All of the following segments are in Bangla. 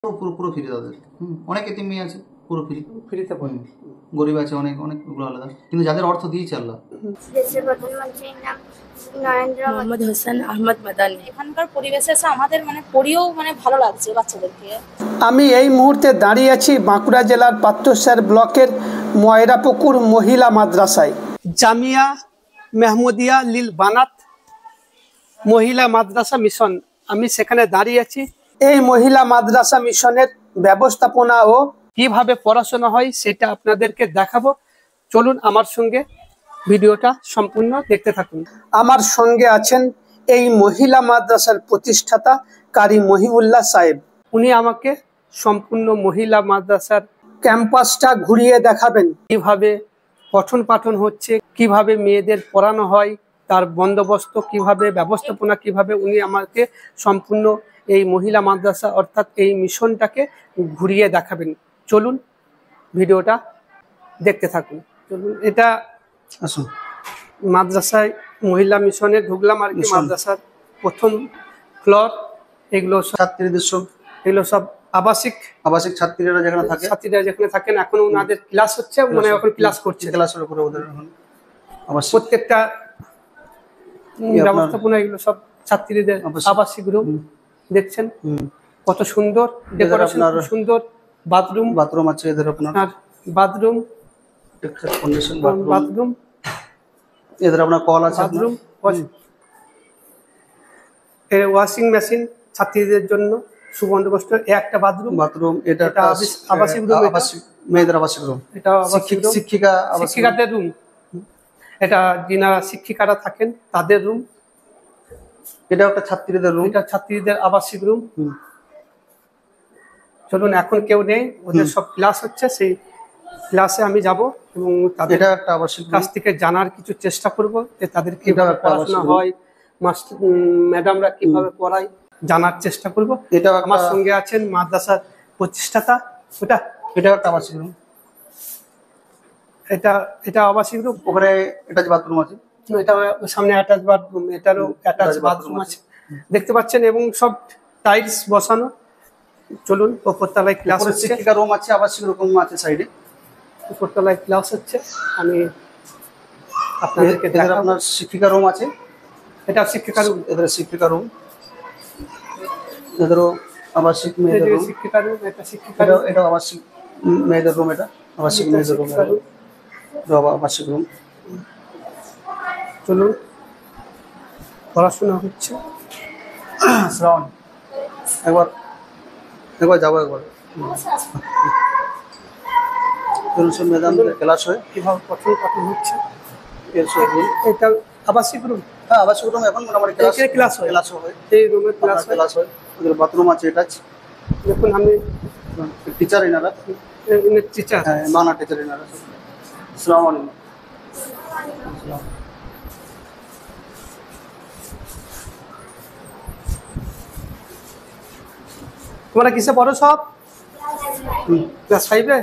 পুরো পুরো ফ্রি তাদের অনেক এতিম মেয়ে আছে পুরো ফ্রিতে পড়ে, গরিব আছে অনেক অনেকগুলো আলাদা, কিন্তু যাদের অর্থ দিয়েছে আল্লাহ। দেশের প্রধানমন্ত্রীর নাম নরেন্দ্র মোহাম্মদ হোসেন আহমদ মাদানী। এখানকার পরিবেশে এসে আমাদের পড়িয়েও ভালো লাগছে বাচ্চাদেরকে। আমি এই মুহূর্তে দাঁড়িয়ে আছি বাঁকুড়া জেলার পাত্রসার ব্লকের ময়রাপুকুর মহিলা মাদ্রাসায়। জামিয়া মেহমুদিয়া লিল বানাত মহিলা মাদ্রাসা মিশন, আমি সেখানে দাঁড়িয়ে আছি। এই মহিলা মাদ্রাসা মিশনের ব্যবস্থাপনা ও কিভাবে পড়াশোনা হয় সেটা আপনাদেরকে দেখাবো। চলুন আমার সঙ্গে ভিডিওটা সম্পূর্ণ দেখতে থাকুন। আমার সঙ্গে আছেন এই মহিলা মাদ্রাসার প্রতিষ্ঠাতা কারি মহিউল্লাহ সাহেব। উনি আমাকে সম্পূর্ণ মহিলা মাদ্রাসার ক্যাম্পাসটা ঘুরিয়ে দেখাবেন, কিভাবে পঠন পাঠন হচ্ছে, কিভাবে মেয়েদের পড়ানো হয়, তার বন্দোবস্ত কিভাবে, ব্যবস্থাপনা কিভাবে, উনি আমাকে সম্পূর্ণ এই মহিলা মাদ্রাসা অর্থাৎ এই মিশনটাকে ঘুরিয়ে দেখাবেন। চলুন ভিডিওটা দেখতে থাকুন। চলুন, এটা আসুন মাদ্রাসায় মহিলা মিশনে ঢুকলাম আর কি। মাদ্রাসার প্রথম ফ্লোর, এগুলো ছাত্রীদের সব, এগুলো সব আবাসিক ছাত্রীরা যেখানে থাকে, ছাত্রীরা যেখানে থাকেন এখন ওনাদের ক্লাস হচ্ছে, মনে হয় এখন ক্লাস করছে। ক্লাসের উপরে ওদের প্রত্যেকটা ব্যবস্থাপনা এগুলো সব ছাত্রীদের আবাসিক রুম। দেখছেন কত সুন্দর ডেকোরেশন, সুন্দর বাথরুম আছে এদের আপনার, বাথরুম এদের আপনার কল আছে, বাথরুম, ওয়াশিং মেশিন ছাত্রীদের জন্য সুবন্দোবস্ত, একটা বাথরুম। এটা আবাসিক রুম, মেয়েদের আবাসিক রুম, এটা শিক্ষিকাদের রুম, এটা যিনারা শিক্ষিকারা থাকেন তাদের রুম। এটা একটা ছাত্রীদের রুম, এটা ছাত্রীদের আবাসিক রুম। চলুন, এখন কেউ নেই, ওদের সব ক্লাস হচ্ছে, সেই ক্লাসে আমি যাব এবং তাদের একটা আবাসিক কাছ থেকে জানার কিছু চেষ্টা করব যে তাদের কিভাবে পড়াশোনা হয়, মাস্টার ম্যাডামরা কিভাবে পড়ায়, জানার চেষ্টা করব। এটা আমার সঙ্গে আছেন মাদ্রাসার প্রতিষ্ঠাতা। এটা একটা আবাসিক রুম, এটা আবাসিক রুম। ওখানে এটা বাথরুম আছে, এটা সামনে অ্যাটাচ বাথরুম, এটারও অ্যাটাচ বাথরুম আছে দেখতে পাচ্ছেন, এবং সব টাইলস বসানো। চলুন, উপরতলায় ক্লাস হচ্ছে, শিক্ষিকা রুম আছে, আবাসিক রুম আছে সাইডে, উপরতলায় ক্লাস হচ্ছে। আমি আপনাদেরকে দেখাবো। আপনার শিক্ষিকা রুম আছে, এটা শিক্ষিকা রুম, এদের শিক্ষিকা রুম, এদেরও আবাসিক মেয়েদের রুম, শিক্ষিকা রুম, এটা শিক্ষিকা রুম, এটা আবাসিক মেয়েদের রুম, এটা আবাসিক মেয়েদের রুম, আবাসিক রুম। চলুন, পড়াশোনা হচ্ছে। শ্রাবণ একবার যাবো, একবার ম্যাডাম ক্লাস হয়, কিভাবে পঠন পাঠন হচ্ছে। এটা আবাসিক রুম, হ্যাঁ আবাসিক রুম। এখন মোটামুটি ক্লাস হয়, এই রুমে ক্লাস হয়। ওদের বাথরুম আছে, এটা দেখুন, আমি টিচার, এনারা টিচার, হ্যাঁ বাংলা টিচার এনারা। আসসালামু আলাইকুম। তোমরা কিসে পড়ো সব? ক্লাস 5-এ।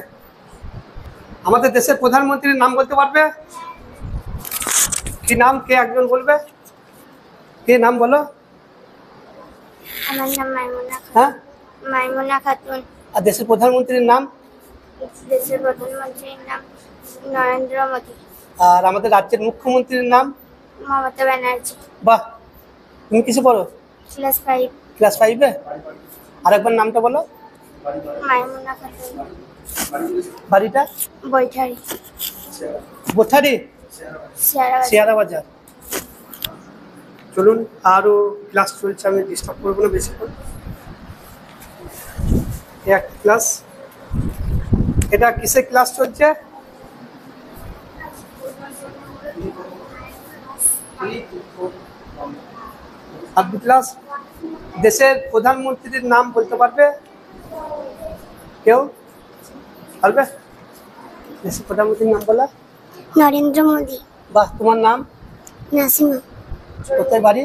আমাদের দেশের প্রধানমন্ত্রীর নাম বলতে পারবে? কি নাম? কে একজন বলবে? কে নাম বলো? আমার নাম মাইমুনা খাতুন। হ্যাঁ, মাইমুনা খাতুন। আর দেশের প্রধানমন্ত্রীর নাম? দেশের প্রধানমন্ত্রীর নাম নরেন্দ্র মোদী। আর আমাদের রাজ্যের মুখ্যমন্ত্রীর নাম? মমতা ব্যানার্জি। বাহ, তুমি কিসে পড়ো? ক্লাস 5। ক্লাস 5-এ। আরেকবার নামটা বলো। মাইমুনা খাতুন। বাড়িটা? বৈঠারি, বোঠারি, শেয়ারা বাজার। চলুন, আরো ক্লাস চলছে, আমি ডিস্টার্ব করবো না বেশিক্ষণ। এক ক্লাস, এটা কিসের ক্লাস চলছে? আরবি ক্লাস। দেশের প্রধানমন্ত্রীর নাম বলতে পারবে কেউ? পারবে? দেশের প্রধানমন্ত্রীর নাম বলা? নরেন্দ্র মোদী। বাহ, তোমার নাম? নাসিমা। কোথায় বাড়ি?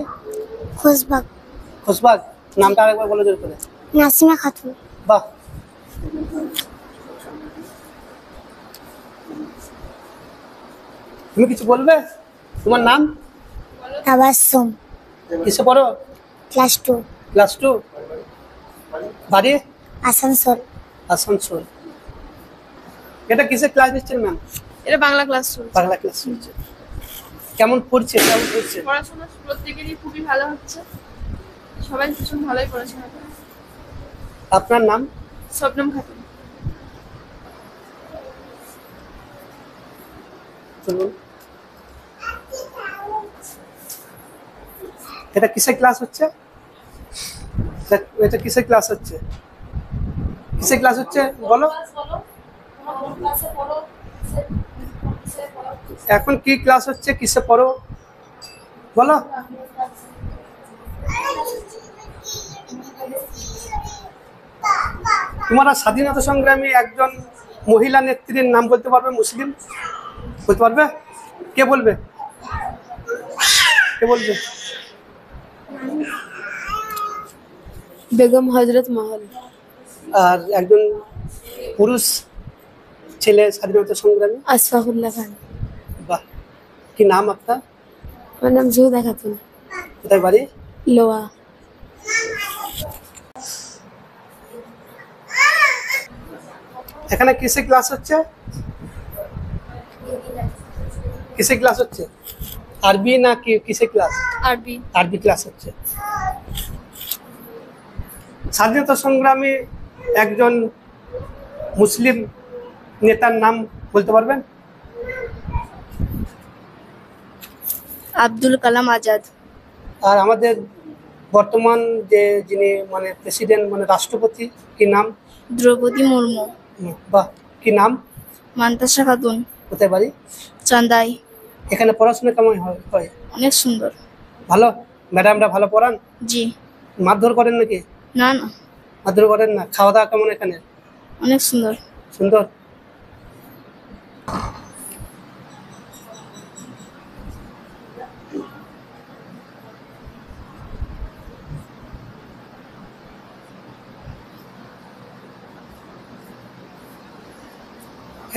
খোসবাগ। নামটা আরেকবার বলে জোর করে। নাসিমা খাতুন। বাহ, তুমি কিছু বলবে? তোমার নাম? তাবাসসুম। কিসে পড়ো? ক্লাস 2। ক্লাস 2। বাড়ি? আসানসোল। আসানসোল। এটা কিসের ক্লাস নিচ্ছেন ম্যাম? এটা বাংলা ক্লাস চলছে। বাংলা ক্লাস চলছে। কেমন পড়ছে? পড়াশোনা প্রত্যেকেরই খুবই ভালো হচ্ছে, সবাই ভীষণ ভালোই পড়াশোনা করে। আপনার নাম? শবনম খাতুন। চলুন। এটা কিসের ক্লাস হচ্ছে? এটা কিসের ক্লাস হচ্ছে? কিসের ক্লাস হচ্ছে বলো? এখন কি ক্লাস হচ্ছে, কিসে পড়ো বলো? তোমরা স্বাধীনতা সংগ্রামী একজন মহিলা নেত্রীর নাম বলতে পারবে? মুসলিম বলতে পারবে? কে বলবে? কে বলবে? বেগম হজরত মহল। আর একজন পুরুষ ছেলে স্বাধীনতা সংগ্রামী? আশফাকুল্লাহ খান। বাহ, কি নাম আপনার? আমার নাম জুহুদা খাতুন। কোথায় বাড়ি? লোয়া। এখানে কিসে ক্লাস হচ্ছে? কিসে ক্লাস হচ্ছে? আরবি না কি কিসে ক্লাস? আরবি। আরবি ক্লাস হচ্ছে। স্বাধীনতা সংগ্রামী একজন মুসলিম নেতার নাম বলতে পারবেন? আব্দুল কালাম আজাদ। আর আমাদের বর্তমান যে যিনি মানে প্রেসিডেন্ট মানে রাষ্ট্রপতি, কি নাম? দ্রৌপদী মুর্মু। বাহ, কি নাম? মান্তাসা খাতুন। কোথায় বাড়ি? চান্দাই। এখানে পড়াশোনা কেমন হয়? অনেক সুন্দর। ভালো? ম্যাডামরা ভালো পড়ান? জি। মারধর করেন নাকি? না না, মারধর করেন না? খাওয়া দাওয়া কেমন এখানে? অনেক সুন্দর। সুন্দর।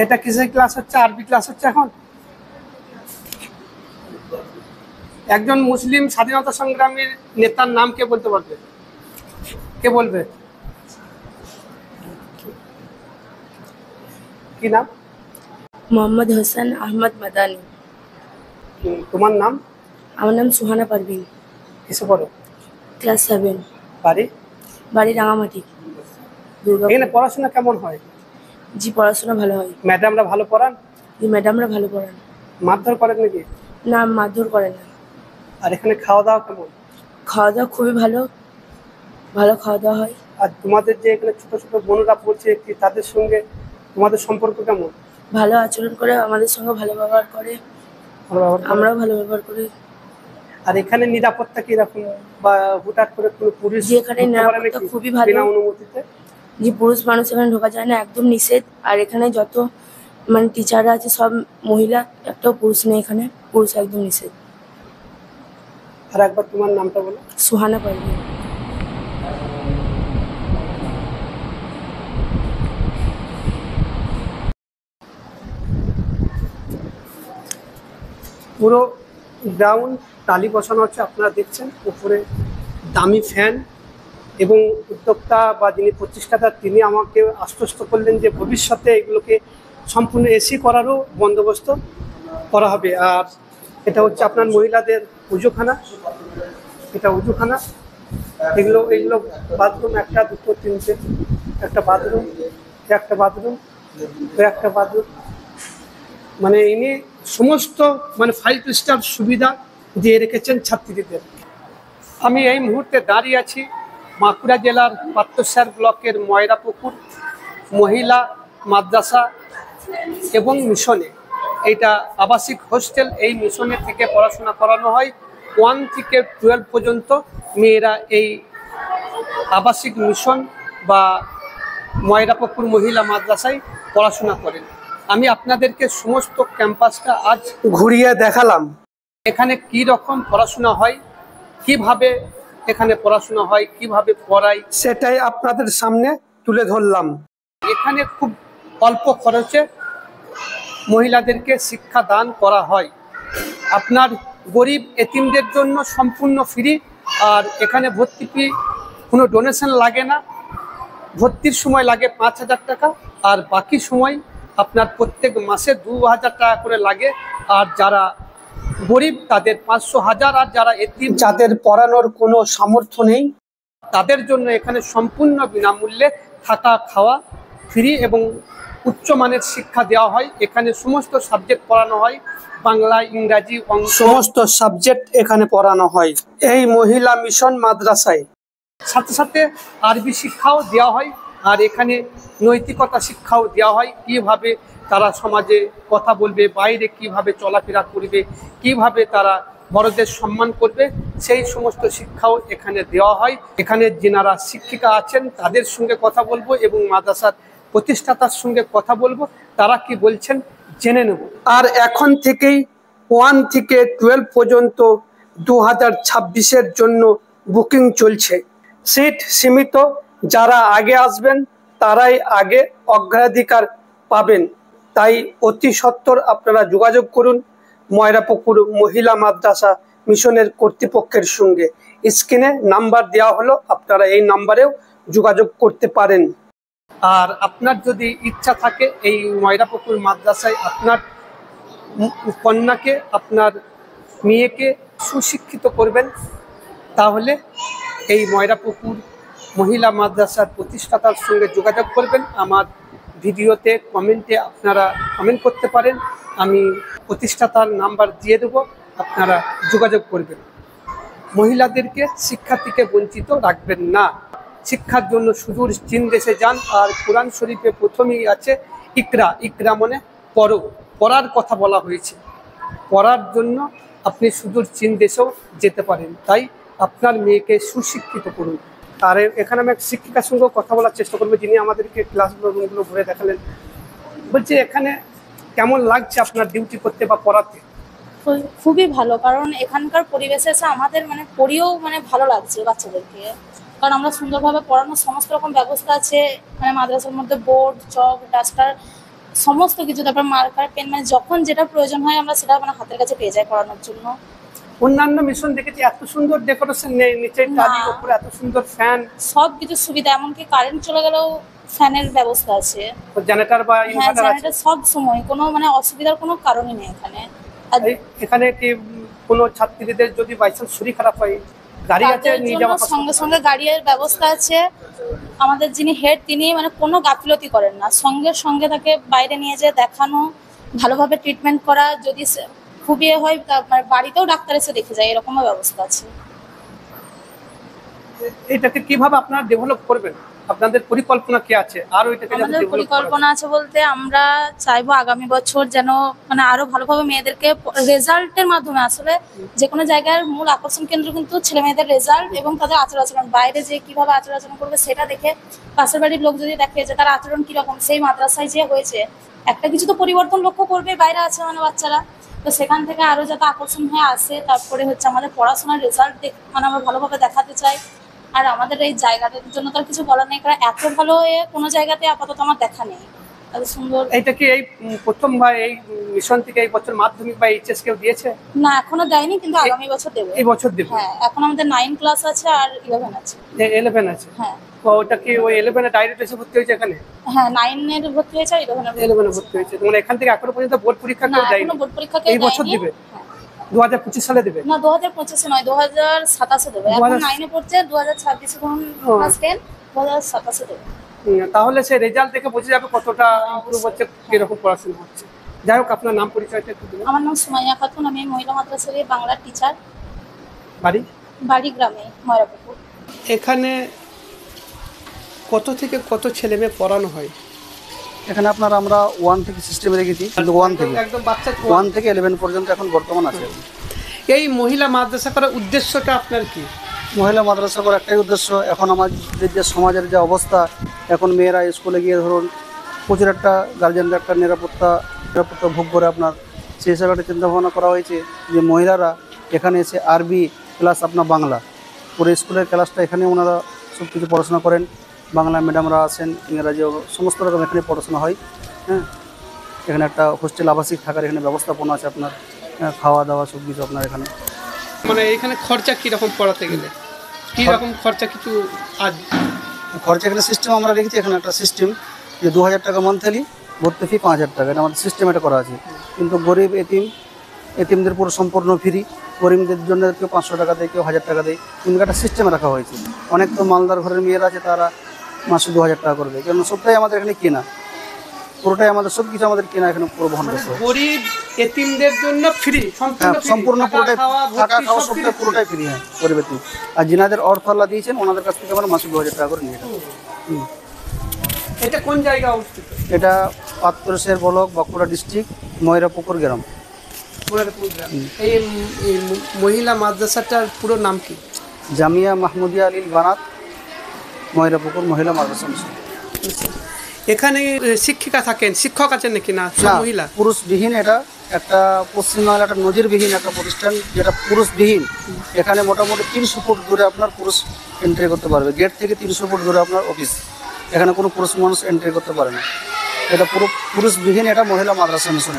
এটা কিসের ক্লাস হচ্ছে? আরবি ক্লাস হচ্ছে এখন। একজন মুসলিম স্বাধীনতা সংগ্রামীর নেতার নাম কে বলতে পারবে? কে বলবে? কি নাম? মোহাম্মদ হোসেন আহমদ মাদানি। তোমার নাম? আমার নাম সুহানা পারভিন। কিসে পড়ো? ক্লাস 7। বাড়ি? বাড়ি রাঙামাটি, দুর্গাপুর। এখানে পড়াশোনা কেমন হয়? জি, পড়াশোনা ভালো হয়। ম্যাডামরা ভালো পড়ান? জি, ম্যাডামরা ভালো পড়ান। মারধর করেন নাকি? না, মারধর করে না। আর এখানে খাওয়া দাওয়া কেমন? খাওয়া দাওয়া খুবই ভালো, ভালো খাওয়া দাওয়া হয়। আর তোমাদের যে এখানে ছোট ছোট বোনেরা পড়ছে, কি তাদের সঙ্গে তোমাদের সম্পর্ক কেমন? ভালো আচরণ করে, আমাদের সঙ্গে ভালো ব্যবহার করে, ভালো ব্যবহার করে? আমরাও ভালো ব্যবহার করি। আর এখানে নিরাপত্তা কি রকম? বা হুটহাট করে কোনো পুলিশ জি, এখানে ঢুকতে পারে নিরাপত্তা নাকি খুবই ভালো। বিনা অনুমতিতে? যে পুরুষ মানুষ এখানে ঢোকা যায় না, একদম নিষেধ। আর এখানে যত মানে টিচাররা আছে সব মহিলা, একটাও পুরুষ নেই এখানে, পুরুষ একদম নিষেধ। আর একবার তোমার নামটা বলো। সুহানা পারভিন। পুরো গ্রাউন্ড টালি বসানো হচ্ছে, আপনারা দেখছেন। উপরে দামি ফ্যান, এবং উদ্যোক্তা বা যিনি প্রতিষ্ঠাতা তিনি আমাকে আশ্বস্ত করলেন যে ভবিষ্যতে এগুলোকে সম্পূর্ণ এসি করারও বন্দোবস্ত করা হবে। আর এটা হচ্ছে আপনার মহিলাদের উজুখানা। এটা উজুখানা। এগুলো বাথরুম, একটা দুটো তিনটে, একটা বাথরুম, একটা বাথরুম, একটা বাথরুম। মানে ইনি সমস্ত মানে 5 স্টার সুবিধা দিয়ে রেখেছেন ছাত্রীদের। আমি এই মুহূর্তে দাঁড়িয়ে আছি বাঁকুড়া জেলার পাত্রসার ব্লকের ময়রাপুকুর মহিলা মাদ্রাসা এবং মিশনে। এইটা আবাসিক হোস্টেল। এই মিশনে থেকে পড়াশোনা করানো হয় 1 থেকে 12 পর্যন্ত। মেয়েরা এই আবাসিক মিশন বা ময়রাপুকুর মহিলা মাদ্রাসায় পড়াশোনা করেন। আমি আপনাদেরকে সমস্ত ক্যাম্পাসটা আজ ঘুরিয়ে দেখালাম। এখানে কি রকম পড়াশোনা হয়, কিভাবে এখানে পড়াশোনা হয়, কিভাবে পড়াই, সেটাই আপনাদের সামনে তুলে ধরলাম। এখানে খুব অল্প খরচে মহিলাদেরকে শিক্ষা দান করা হয়। আপনার গরিব এতিমদের জন্য সম্পূর্ণ ফ্রি। আর এখানে ভর্তি ফি কোনো ডোনেশন লাগে না। ভর্তির সময় লাগে 5,000 টাকা, আর বাকি সময় আপনার প্রত্যেক মাসে 2,000 টাকা করে লাগে। আর যারা গরিব তাদের 500, 1000, আর যারা এতিম যাদের পড়ানোর কোনো সামর্থ্য নেই তাদের জন্য এখানে সম্পূর্ণ বিনামূল্যে থাকা খাওয়া ফ্রি এবং উচ্চমানের শিক্ষা দেওয়া হয়। এখানে সমস্ত সাবজেক্ট পড়ানো হয়, বাংলা, ইংরাজি, অঙ্ক, সমস্ত সাবজেক্ট এখানে পড়ানো হয় এই মহিলা মিশন মাদ্রাসায়। সাথে সাথে আরবি শিক্ষাও দেওয়া হয়, আর এখানে নৈতিকতা শিক্ষাও দেওয়া হয়, কিভাবে তারা সমাজে কথা বলবে, বাইরে কিভাবে চলাফেরা করবে, কিভাবে তারা বড়দের সম্মান করবে, সেই সমস্ত শিক্ষাও এখানে দেওয়া হয়। এখানে যিনারা শিক্ষিকা আছেন তাদের সঙ্গে কথা বলবো এবং মাদ্রাসার প্রতিষ্ঠাতার সঙ্গে কথা বলবো, তারা কি বলছেন জেনে নেব। আর এখন থেকেই 1 থেকে 12 পর্যন্ত 2026-এর জন্য বুকিং চলছে। সিট সীমিত, যারা আগে আসবেন তারাই আগে অগ্রাধিকার পাবেন। তাই অতি সত্বর আপনারা যোগাযোগ করুন ময়রাপুকুর মহিলা মাদ্রাসা মিশনের কর্তৃপক্ষের সঙ্গে। স্ক্রিনে নাম্বার দেওয়া হলো, আপনারা এই নাম্বারেও যোগাযোগ করতে পারেন। আর আপনার যদি ইচ্ছা থাকে এই ময়রাপুকুর মাদ্রাসায় আপনার কন্যাকে, আপনার মেয়েকে সুশিক্ষিত করবেন, তাহলে এই ময়রাপুকুর মহিলা মাদ্রাসার প্রতিষ্ঠাতার সঙ্গে যোগাযোগ করবেন। আমার ভিডিওতে কমেন্টে আপনারা কমেন্ট করতে পারেন, আমি প্রতিষ্ঠাতার নাম্বার দিয়ে দেবো, আপনারা যোগাযোগ করবেন। মহিলাদেরকে শিক্ষা থেকে বঞ্চিত রাখবেন না। শিক্ষার জন্য সুদূর চীন দেশে যান। আর কোরআন শরীফে প্রথমেই আছে ইকরা, ইকরা মানে পড়ো, পড়ার কথা বলা হয়েছে। পড়ার জন্য আপনি সুদূর চীন দেশেও যেতে পারেন। তাই আপনার মেয়েকে সুশিক্ষিত করুন। আর এখানে আমি এক শিক্ষিকার সঙ্গেও কথা বলার চেষ্টা করবো, যিনি আমাদেরকে ক্লাসরুমগুলো ঘুরে দেখালেন। বলছি এখানে কেমন লাগছে আপনার ডিউটি করতে বা পড়াতে? খুবই ভালো, কারণ এখানকার পরিবেশে এসে আমাদের মানে পড়িয়েও মানে ভালো লাগছে বাচ্চাদেরকে, কারণ আমরা সুন্দরভাবে পড়ানোর সমস্ত রকম ব্যবস্থা আছে। মানে মাদ্রাসার মধ্যে বোর্ড, চক, ডাস্টার সমস্ত কিছু, তারপর মার্কার, পেন, মানে যখন যেটা প্রয়োজন হয় আমরা সেটা মানে হাতের কাছে পেয়ে যাই পড়ানোর জন্য। অন্যান্য মিশন দেখেছি এত সুন্দর ডেকোরেশন নেই, নিচের টালির উপরে এত সুন্দর ফ্যান, সব কিছু সুবিধা, এমনকি কারেন্ট চলে গেলেও ফ্যানের ব্যবস্থা আছে, জেনারেটর বা ইনভার্টার আছে। সব সময় কোনো মানে অসুবিধার কোনো কারণই নেই এখানে। এখানে কি কোনো ছাত্রীদের যদি বাইচান্স শরীর খারাপ হয়, গাড়ি আছে নিয়ে যাওয়ার সঙ্গে সঙ্গে গাড়ির ব্যবস্থা আছে। আমাদের যিনি হেড তিনি মানে কোনো গাফিলতি করেন না, সঙ্গে সঙ্গে তাকে বাইরে নিয়ে যেয়ে দেখানো, ভালোভাবে ট্রিটমেন্ট করা, যদি খুবই হয় তারপর বাড়িতেও ডাক্তার এসে দেখে যায়, এরকমও ব্যবস্থা আছে। এটাকে কিভাবে আপনারা ডেভেলপ করবেন, আপনাদের পরিকল্পনা কি আছে? আর এটাকে আমাদের পরিকল্পনা আছে বলতে আমরা চাইবো আগামী বছর যেন মানে আরো ভালোভাবে মেয়েদেরকে রেজাল্টের মাধ্যমে, আসলে যে কোনো জায়গার মূল আকর্ষণ কেন্দ্র কিন্তু ছেলে মেয়েদের রেজাল্ট এবং তাদের আচার আচরণ। বাইরে যে কিভাবে আচার আচরণ করবে সেটা দেখে পাশের বাড়ির লোক যদি দেখে যে তার আচরণ কিরকম, সেই মাদ্রাসায় যে হয়েছে একটা কিছু তো পরিবর্তন লক্ষ্য করবে, বাইরে আছে মানে বাচ্চারা, তো সেখান থেকে আরো যাতে আকর্ষণ হয়ে আসে। তারপরে হচ্ছে আমাদের পড়াশোনার রেজাল্ট মানে আমরা ভালোভাবে দেখাতে চাই। আর আমাদের এই জায়গাটার জন্য তো আর কিছু বলার নেই, কারণ এত ভালো কোনো জায়গাতে আপাতত আমার দেখা নেই, এত সুন্দর। এটা কি এই প্রথমবার এই মিশন থেকে এই বছর মাধ্যমিক বা এইচএস কেউ দিয়েছে? না, এখনো দেয়নি, কিন্তু আগামী বছর দেবে। এই বছর দেবে? হ্যাঁ, এখন আমাদের 9 ক্লাস আছে আর 11 আছে। 11 আছে? হ্যাঁ। তো ওটা কি ওই 11 এ ডাইরেক্ট এসে ভর্তি হয়েছে এখানে? হ্যাঁ, 9 এর ভর্তি হয়েছে আর 11 এ ভর্তি হয়েছে। মানে এখান থেকে এখনো পর্যন্ত বোর্ড পরীক্ষা কেউ দেয়নি? এখনো বোর্ড পরীক্ষা কেউ দেয়নি। এই বছর দিবে? 2025 সালে দেবে? না, 2025 নয়, 2027 দেবে। এখন 9 এ পড়ছে, 2026 কোন ক্লাস 10, 2027 দেবে। তাহলে সে রেজাল্ট দেখে বোঝা যাবে কতটা ইমপ্রুভ হচ্ছে, কিরকম পড়াশোনা হচ্ছে। যাই হোক, আপনার নাম পরিচয়টা একটু দিন। আমার নাম সুমাইয়া খাতুন, আমি মহিলা মাদ্রাসার বাংলার টিচার। বাড়ি গ্রামে ময়রাপুকুর। এখানে কত থেকে কত ছেলে মেয়ে পড়ানো হয়? এখানে আপনার আমরা 1 থেকে সিস্টেমে রেখেছি, কিন্তু 1 থেকে একদম বাচ্চা 1 থেকে 11 পর্যন্ত এখন বর্তমান আছে। এই মহিলা মাদ্রাসা করার উদ্দেশ্যটা আপনার কি? মহিলা মাদ্রাসা করার একটাই উদ্দেশ্য, এখন আমাদের যে সমাজের যে অবস্থা, এখন মেয়েরা স্কুলে গিয়ে ধরুন প্রচুর একটা গার্জেনরা একটা নিরাপত্তা ভোগ করে আপনার, সেই হিসাবে একটা চিন্তাভাবনা করা হয়েছে যে মহিলারা এখানে এসে আরবি প্লাস আপনার বাংলা পুরো স্কুলের ক্লাসটা এখানে ওনারা সব কিছু পড়াশোনা করেন। বাংলা ম্যাডামরা আছেন, ইংরাজি সমস্ত রকম এখানে পড়াশোনা হয়। হ্যাঁ, এখানে একটা হোস্টেল আবাসিক থাকার এখানে ব্যবস্থাপনা আছে, আপনার খাওয়া দাওয়া সব কিছু আপনার এখানে। মানে এখানে খরচা কীরকম পড়াতে গেলে, কীরকম খরচা কিছু খরচা এখানে সিস্টেম আমরা রেখেছি, এখানে একটা সিস্টেম যে 2000 টাকা মান্থলি, ভর্তি ফি 5000 টাকা, এটা আমাদের সিস্টেম এটা করা আছে। কিন্তু গরিব এতিমদের পুরো সম্পূর্ণ ফ্রি, গরিবদের জন্য কেউ 500 টাকা দেয়, কেউ 1000 টাকা দেয়, কিন্তু একটা সিস্টেমে রাখা হয়েছে। অনেক তো মালদার ঘরের মেয়েরা আছে, তারা মাসে 2000 টাকা করবে, কারণ সবটাই আমাদের এখানে কেনা, পুরোটাই আমাদের, সব কিছু আমাদের কেনা এখানে পুরো বহন করতে হয়। গরিব এতিমদের জন্য ফ্রি, সম্পূর্ণ পুরোটাই, থাকা খাওয়া সবটা পুরোটাই ফ্রি। হ্যাঁ, গরিব এতিম। আর যিনাদের অর্থ আল্লাহ দিয়েছেন ওনাদের কাছ থেকে আমরা মাসে 2000 টাকা করে নিয়ে থাকি। এটা কোন জায়গা অবস্থিত? এটা পাত্রশের ব্লক, বাঁকুড়া ডিস্ট্রিক্ট, ময়রাপুকুর গ্রাম। এই মহিলা মাদ্রাসাটার পুরো নাম কি? জামিয়া মাহমুদিয়া লিল বানাত ময়রাপুকুর মহিলা মাদ্রাসা মিশন। এখানে শিক্ষিকা থাকেন, শিক্ষক আছেন নাকি? না, সব মহিলা, পুরুষবিহীন। এটা একটা পশ্চিমবাংলা একটা নজিরবিহীন একটা প্রতিষ্ঠান, যেটা পুরুষবিহীন। এখানে মোটামুটি 300 ফুট দূরে আপনার পুরুষ এন্ট্রি করতে পারবে, গেট থেকে 300 ফুট দূরে আপনার অফিস, এখানে কোনো পুরুষ মানুষ এন্ট্রি করতে পারে না। এটা পুরো পুরুষবিহীন, এটা মহিলা মাদ্রাসা মিশন।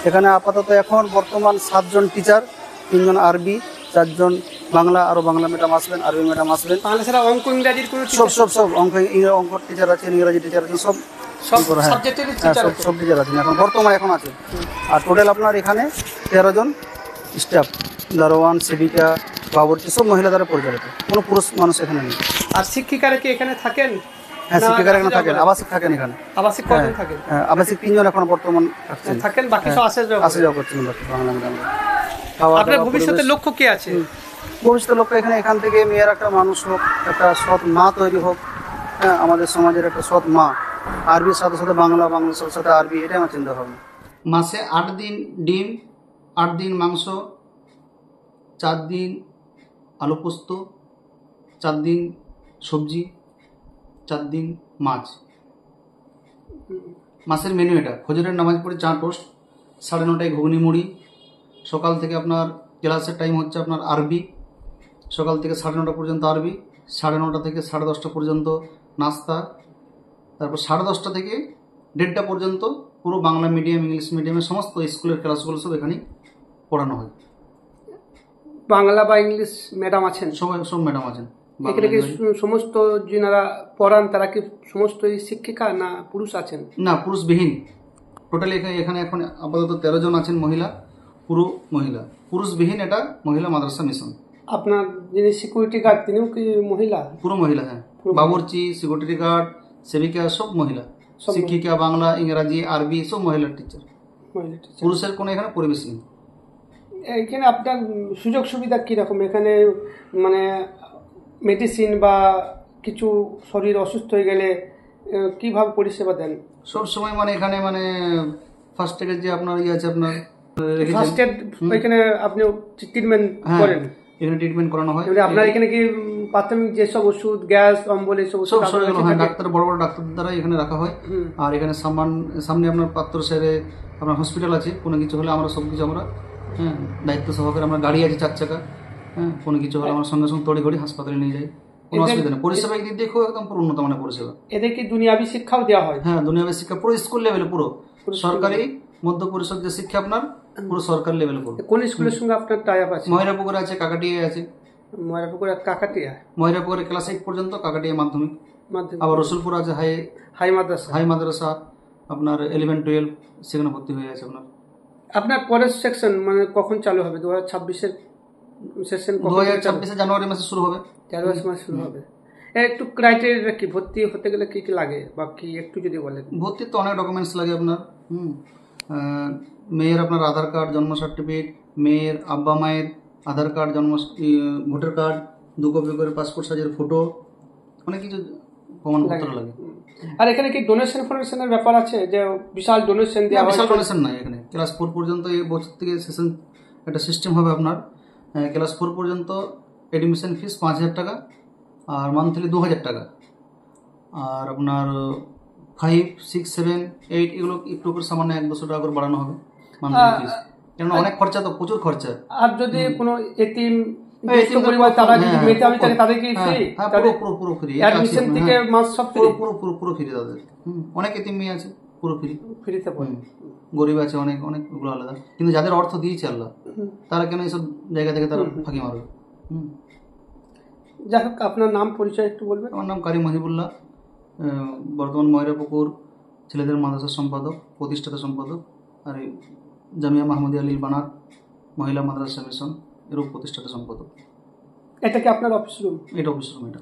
এখানে আপাতত এখন বর্তমান 7 জন টিচার, 3 জন আরবি, 4 জন বাংলা, আরও বাংলা ম্যাডাম আসবেন, আরবি ম্যাডাম আসবেন। বাংলা ছাড়া অঙ্ক ইংরাজির কোনো সব অঙ্ক টিচার আছেন, ইংরাজি টিচার আছেন, সব সাবজেক্টের সব টিচার আছেন এখন বর্তমানে এখন আছে। আর টোটাল আপনার এখানে 13 জন স্টাফ, দারোয়ান, সেবিকা, বাবুর্চি, সব মহিলা দ্বারা পরিচালিত, কোনো পুরুষ মানুষ এখানে নেই। আর শিক্ষিকারা কি এখানে থাকেন? হ্যাঁ, শিক্ষিকারা এখানে থাকেন, আবাসিক থাকেন এখানে। আবাসিক কজন থাকেন? হ্যাঁ, আবাসিক 3 জন এখন বর্তমান থাকেন, বাকি সব আসে যাওয়া করছেন বাকি বাংলা ম্যাডাম। আপনার ভবিষ্যতের লক্ষ্য কি আছে? ভবিষ্যতের লক্ষ্য এখান থেকে মেয়ের একটা মানুষ হোক, একটা সৎ মা তৈরি হোক। হ্যাঁ, আমাদের সমাজের একটা সৎ মা, আরবির সাথে সাথে বাংলা, বাংলার সাথে সাথে আরবি, এটাই আমার চিন্তা ভাবনা। মাসে 8 দিন ডিম, 8 দিন মাংস, 4 দিন আলু পোস্ত, 4 দিন সবজি, 4 দিন মাছ। মাসের মেনু এটা। ফজরের নামাজ পড়ে চা টোস্ট, 9:30 ঘুগনি মুড়ি। সকাল থেকে আপনার ক্লাসের টাইম হচ্ছে আপনার আরবি, সকাল থেকে 9:30 পর্যন্ত আরবি, 9:30 থেকে 10:30 পর্যন্ত নাস্তা, তারপর 10:30 থেকে 1:30 পর্যন্ত পুরো বাংলা মিডিয়াম, ইংলিশ মিডিয়ামের সমস্ত স্কুলের ক্লাসগুলো সব এখানেই পড়ানো হয়। বাংলা বা ইংলিশ ম্যাডাম আছেন? সব ম্যাডাম আছেন। এখানে কি সমস্ত যিনারা পড়ান তারা কি সমস্তই শিক্ষিকা, না পুরুষ আছেন? না, পুরুষবিহীন। টোটালি এখানে এখন আপাতত 13 জন আছেন মহিলা, পুরো মহিলা, পুরুষবিহীন। এটা মহিলা মাদ্রাসা মিশন। আপনার যিনি সিকিউরিটি গার্ড তিনিও কি মহিলা? পুরো মহিলা, হ্যাঁ। বাবুর্চি, সিকিউরিটি গার্ড, সেবিকা, সব মহিলা। শিক্ষিকা, বাংলা, ইংরাজি, আরবি, সব মহিলার টিচার। পুরুষের কোনো এখানে পরিবেশ নেই। এখানে আপনার সুযোগ সুবিধা কীরকম? এখানে মানে মেডিসিন বা কিছু শরীর অসুস্থ হয়ে গেলে কিভাবে পরিষেবা দেন? সব সময় মানে এখানে মানে ফার্স্ট এডের যে আপনার ইয়ে আছে, আপনার ফার্স্ট এড এখানে আপনি ট্রিটমেন্ট করেন? এখানে ট্রিটমেন্ট করানো হয়। আপনার এখানে কি প্রাথমিক যেসব ওষুধ, গ্যাস, অম্বল, এসব সব ডাক্তার, বড় বড় ডাক্তার দ্বারা এখানে রাখা হয়। আর এখানে সামনে আপনার পাত্র সেরে আপনার হসপিটাল আছে, কোনো কিছু হলে আমরা সব কিছু আমরা দায়িত্ব সহকারে, আমরা গাড়ি আছে 4 চাকা, কোনো কিছু হলে আমরা সঙ্গে সঙ্গে তড়িঘড়ি হাসপাতালে নিয়ে যাই, কোনো অসুবিধা নেই। পরিষেবা দিক দিয়ে একদম পুরো উন্নত মানের পরিষেবা। এদের কি দুনিয়াবি শিক্ষাও দেওয়া হয়? হ্যাঁ, দুনিয়াবি শিক্ষা পুরো স্কুল লেভেলে, পুরো সরকারি মধ্য পরিষদ যে শিক্ষা আপনার পুরো সরকারি লেভেলে। পুরো কোন স্কুলের সঙ্গে আপনার টাই আপ আছে? ময়রাপুকুর আছে, কাকাটিয়া আছে। ময়রাপুকুর আর কাকাটিয়া? ময়রাপুকুরে ক্লাস 8 পর্যন্ত, কাকাটিয়া মাধ্যমিক। আবার রসুলপুর আছে হাই মাদ্রাসা আপনার 11-12 সেখানে ভর্তি হয়ে আছে আপনার। আপনার পরের সেকশন মানে কখন চালু হবে? 2026-এর সেকশন 2026 জানুয়ারি মাসে শুরু হবে। জানুয়ারি মাসে শুরু হবে। একটু ক্রাইটেরিয়া কি, ভর্তি হতে গেলে কি কি লাগে বা কি একটু যদি বলেন? ভর্তি তো অনেক ডকুমেন্টস লাগে আপনার। মেয়ের আপনার আধার কার্ড, জন্ম সার্টিফিকেট, মেয়ের আব্বা মায়ের আধার কার্ড, ভোটার কার্ড, 2 কপি করে পাসপোর্ট সাইজের ফটো, অনেক কিছু প্রমাণপত্র লাগে। আর এখানে কি ডোনেশনের ব্যাপার আছে, যে বিশাল ডোনেশন দেওয়া? বিশাল ডোনেশন নাই এখানে। ক্লাস 4 পর্যন্ত এই বছর থেকে সেশন একটা সিস্টেম হবে আপনার। ক্লাস 4 পর্যন্ত এডমিশন ফিস 5000 টাকা, আর মান্থলি 2000 টাকা। আর আপনার 5, 6, 7, 8 এগুলো একটু করে সামান্য 100-200 টাকা করে বাড়ানো হবে মান্থলি ফিস, কেননা অনেক খরচা, তো প্রচুর খরচা। আর যদি কোনো এতিম তারা যদি মেধাবী থাকে তাদের কি ফ্রি? পুরো ফ্রি, অ্যাডমিশন থেকে মাস সব ফ্রি, পুরো ফ্রি তাদের। অনেক এতিম মেয়ে আছে, পুরো ফ্রিতে পড়ে। গরিব আছে অনেক ওগুলো আলাদা, কিন্তু যাদের অর্থ দিয়েছে আল্লাহ, তারা কেন এইসব জায়গা থেকে তারা ফাঁকি মারবে? যাই হোক, আপনার নাম পরিচয় একটু বলবেন। আমার নাম কারি মহিবুল্লাহ, বর্তমান ময়রাপুকুর ছেলেদের মাদ্রাসার সম্পাদক, প্রতিষ্ঠাতা সম্পাদক, আর এই জামিয়া মাহমুদিয়া লিল বানাত মহিলা মাদ্রাসা মিশন এরও প্রতিষ্ঠাতা সম্পাদক। এটা কি আপনার অফিস রুম? এটা অফিস রুম এটা।